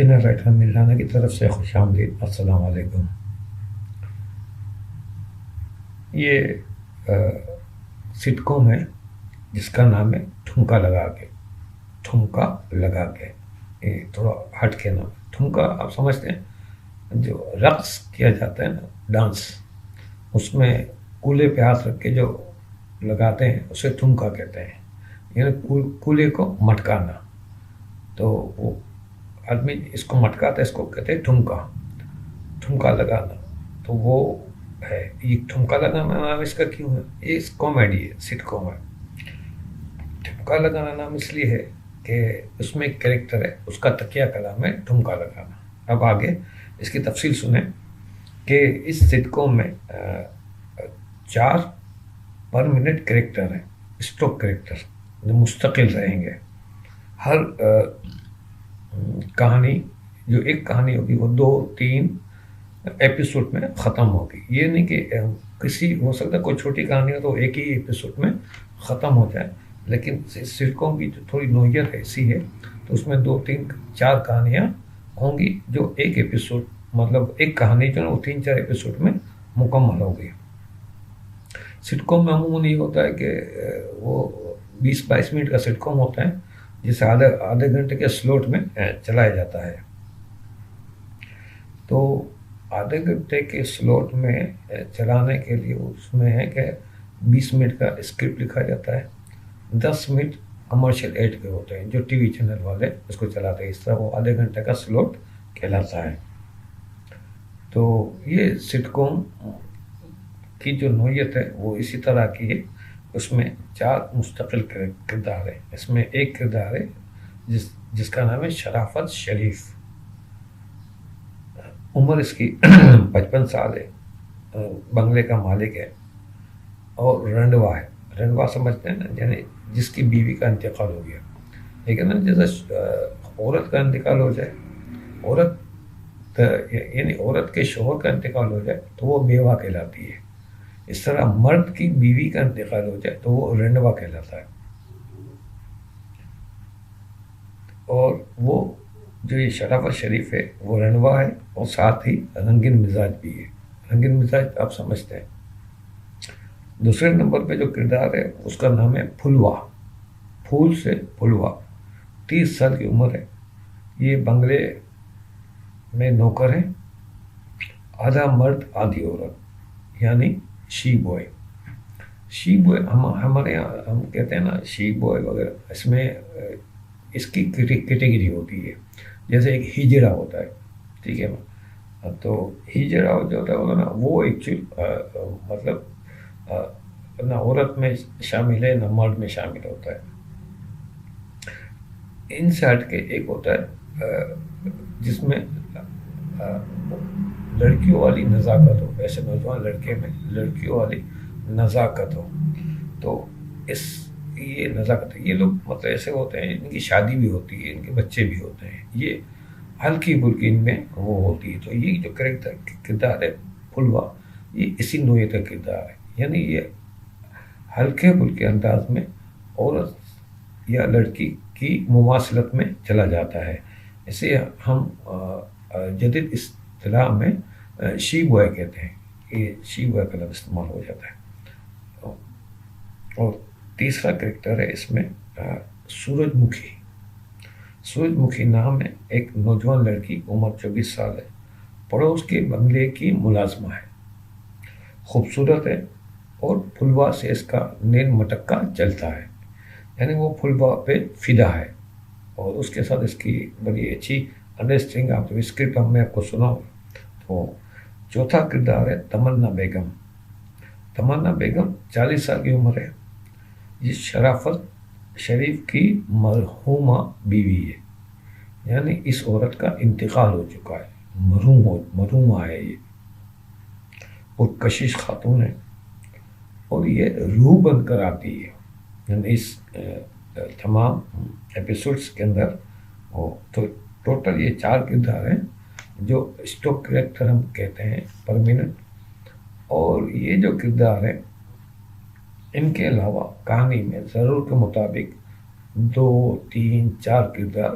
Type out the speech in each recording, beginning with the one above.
Scanner writer Maulana کی طرف سے خوش آمدید، السلام علیکم۔ یہ سٹ کام ہے جس کا نام ہے ٹھمکا لگا کے۔ ٹھمکا لگا کے، یہ تھوڑا ہٹ کے نام ہے۔ ٹھمکا آپ سمجھتے ہیں جو رقص کیا جاتا ہے نا، ڈانس، اس میں کولے پہ ہاتھ رکھ کے جو لگاتے ہیں اسے ٹھمکا کہتے ہیں، یعنی کولے کو مٹکانا۔ تو وہ آدمی اس کو مٹکاتا ہے، اس کو کہتے ہیں ٹھمکا، ٹھمکا لگانا۔ تو وہ ہے، یہ ٹھمکا لگانا نام اس کا کیوں ہے؟ یہ کامیڈی ہے، سٹ کام ہے۔ ٹھمکا لگانا نام اس لیے ہے کہ اس میں ایک کریکٹر ہے، اس کا تکیہ کلام ہے ٹھمکا لگانا۔ اب آگے اس کی تفصیل سنیں کہ اس سٹ کام میں 4 پر منٹ کریکٹر ہیں، اسٹاک کریکٹر جو مستقل رہیں گے۔ ہر کہانی، جو ایک کہانی ہوگی وہ 2-3 ایپیسوڈ میں ختم ہوگی۔ یہ نہیں کہ کسی ہو سکتا ہے کوئی چھوٹی کہانی ہو تو ایک ہی ایپیسوڈ میں ختم ہو جائے، لیکن سٹ کام کی جو تھوڑی نوعیت ایسی ہے تو اس میں 2-3-4 کہانیاں ہوں گی جو ایک ایپیسوڈ، مطلب ایک کہانی جو ہے وہ 3-4 ایپیسوڈ میں مکمل ہوگی۔ سٹ کام میں عموماً یہ ہوتا ہے کہ وہ 20-22 منٹ کا سٹ کام ہوتا ہے، جسے آدھے گھنٹے کے سلوٹ میں چلایا جاتا ہے۔ تو آدھے گھنٹے کے سلوٹ میں چلانے کے لیے اس میں ہے کہ 20 منٹ کا اسکرپٹ لکھا جاتا ہے، 10 منٹ کمرشل ایڈ کے ہوتے ہیں جو ٹی وی چینل والے اس کو چلاتے ہیں، اس طرح وہ آدھے گھنٹے کا سلوٹ کہلاتا ہے۔ تو یہ سٹ کام کی جو نوعیت ہے وہ اسی طرح کی ہے۔ اس میں 4 مستقل کردار ہیں۔ اس میں ایک کردار ہے جس کا نام ہے شرافت شریف۔ عمر اس کی 55 سال ہے، بنگلے کا مالک ہے اور رنڈوا ہے۔ رنڈوا سمجھتے ہیں نا، یعنی جس کی بیوی کا انتقال ہو گیا۔ لیکن نا جیسے عورت کا انتقال ہو جائے، یعنی عورت کے شوہر کا انتقال ہو جائے تو وہ بیوہ کہلاتی ہے، اس طرح مرد کی بیوی کا انتقال ہو جائے تو وہ رنڈوا کہلاتا ہے۔ اور وہ جو یہ شرافت شریف ہے وہ رنڈوا ہے اور ساتھ ہی رنگین مزاج بھی ہے۔ رنگین مزاج آپ سمجھتے ہیں۔ دوسرے نمبر پہ جو کردار ہے اس کا نام ہے پھلوا۔ پھول سے پھلوا، 30 سال کی عمر ہے۔ یہ بنگلے میں نوکر ہے، آدھا مرد آدھی عورت، یعنی شی بوائے۔ شی بوائے ہمارے یہاں ہم کہتے ہیں نا شی بوائے وغیرہ، اس میں اس کی کیٹیگری ہوتی ہے۔ جیسے ایک ہجڑا ہوتا ہے، ٹھیک ہے نا، تو ہجڑا جو ہوتا ہے نا وہ ایکچولی مطلب نہ عورت میں شامل ہے نہ مرد میں شامل ہوتا ہے۔ ان سے ہٹ کے ایک ہوتا ہے جس میں لڑکیوں والی نزاکت ہو، ایسے نوجوان لڑکے میں لڑکیوں والی نزاکت ہو۔ تو یہ نزاکت، یہ لوگ مطلب ایسے ہوتے ہیں ان کی شادی بھی ہوتی ہے، ان کے بچے بھی ہوتے ہیں، یہ ہلکی پھلکی ان میں وہ ہوتی ہے۔ تو یہ جو کردار ہے پھلوا، یہ اسی نوعیت کا کردار ہے، یعنی یہ ہلکے پھلکے انداز میں عورت یا لڑکی کی مماثلت میں چلا جاتا ہے۔ اسے ہم جدید اصطلاح میں شی بوائے کہتے ہیں، یہ شی بوائے کا لفظ استعمال ہو جاتا ہے۔ اور تیسرا کریکٹر ہے اس میں سورج مکھی۔ سورج مکھی نام ہے ایک نوجوان لڑکی، عمر 24 سال ہے، پڑوس کے بنگلے کی ملازمہ ہے، خوبصورت ہے اور پھلوا سے اس کا نین مٹکا چلتا ہے، یعنی وہ پھلوا پہ فدا ہے اور اس کے ساتھ اس کی بڑی اچھی انڈرسٹینڈنگ۔ آپ اسکرپٹ میں آپ کو سناؤں تو چوتھا کردار ہے تمنا بیگم۔ تمنا بیگم 40 سال کی عمر ہے، یہ شرافت شریف کی مرحومہ بیوی ہے، یعنی اس عورت کا انتقال ہو چکا ہے، مرحومہ ہے یہ، اور کشش خاتون ہے اور یہ روح بن کر آتی ہے، یعنی اس تمام ایپیسوڈس کے اندر تو ٹوٹل یہ 4 کردار ہیں جو اسٹاک کریکٹر ہم کہتے ہیں پر منٹ۔ اور یہ جو کردار ہے ان کے علاوہ کہانی میں ضرورت کے مطابق 2-3-4 کردار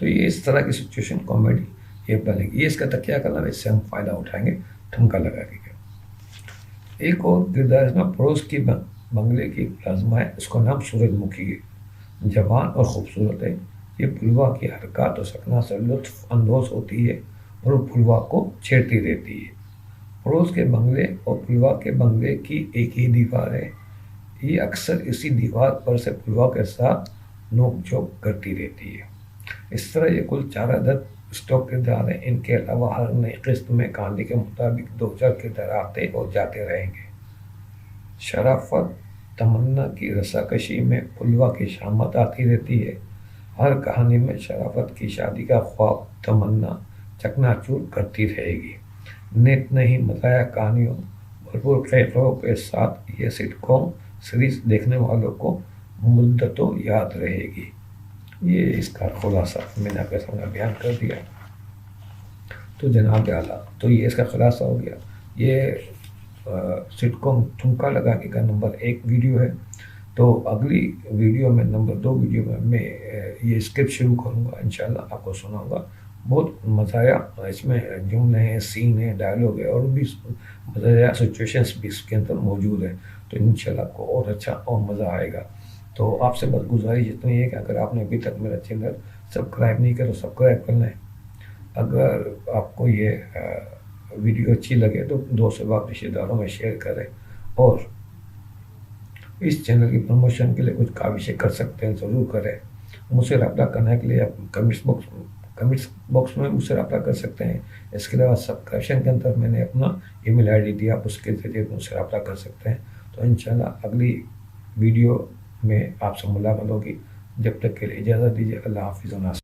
تو یہ اس طرح کی سچویشن کامیڈی یہ بنے گی، یہ اس کا تکیہ کلام، اس سے ہم فائدہ اٹھائیں گے ٹھمکا لگا کے۔ ایک اور کردار اس میں پڑوس کی بنگلے کی ملازمہ ہے، اس کا نام سورج مکھی ہے، جوان اور خوبصورت ہے۔ یہ پھلوا کی حرکات اور سکنہ سے لطف اندوز ہوتی ہے اور وہ پھلوا کو چھیڑتی رہتی ہے۔ پڑوس کے بنگلے اور پھلوا کے بنگلے کی ایک ہی دیوار ہے، یہ اکثر اسی دیوار پر سے پھلوا کے ساتھ نوک جھوک کرتی رہتی ہے۔ اس طرح یہ کل 4 عدد اسٹاک کردار ہیں۔ ان کے علاوہ ہر نئی قسط میں کہانی کے مطابق 2-4 کردار آتے اور جاتے رہیں گے۔ شرافت تمنا کی رساکشی میں پھلوا کی شامت آتی رہتی ہے۔ ہر کہانی میں شرافت کی شادی کا خواب تمنا چکنا چور کرتی رہے گی۔ نت نہیں مزاحیہ کہانیوں بھرپور قیقوں کے ساتھ یہ سٹ کام سیریز دیکھنے والوں کو مدتوں یاد رہے گی۔ یہ اس کا خلاصہ میں نے آپ کے سامنے بیان کر دیا۔ تو جناب اعلیٰ، تو یہ اس کا خلاصہ ہو گیا۔ یہ سٹ کام ٹھمکا لگا کے کا نمبر 1 ویڈیو ہے۔ تو اگلی ویڈیو میں نمبر 2 ویڈیو میں یہ اسکرپٹ شروع کروں گا، انشاءاللہ آپ کو سناؤں گا۔ بہت مزاحیہ اس میں جملے ہیں، سین ہیں، ڈائلاگ ہے اور بھی مزاحیہ سچویشنس بھی اس کے اندر موجود ہے۔ تو انشاءاللہ آپ کو اور اچھا اور مزہ آئے گا۔ تو آپ سے بس گزارش اتنی ہے کہ اگر آپ نے ابھی تک میرا چینل سبسکرائب نہیں کرا تو سبسکرائب کر لیں۔ اگر آپ کو یہ ویڈیو اچھی لگے تو دوست سے باپ رشتہ داروں میں شیئر کریں، اور اس چینل کی پروموشن کے لیے کچھ کاوشیں کر سکتے ہیں ضرور کریں۔ مجھ سے رابطہ کرنے کے لیے آپ کمنٹس باکس میں مجھ سے رابطہ کر سکتے ہیں۔ اس کے علاوہ سبسکرپشن کے اندر میں نے اپنا ای میل آئی ڈی دیا، آپ اس کے ذریعے مجھ سے رابطہ کر سکتے ہیں۔ تو انشاءاللہ اگلی ویڈیو میں آپ سے ملاقات ہوگی۔ جب تک کے لیے اجازت دیجیے۔ اللہ حافظ و ناصر۔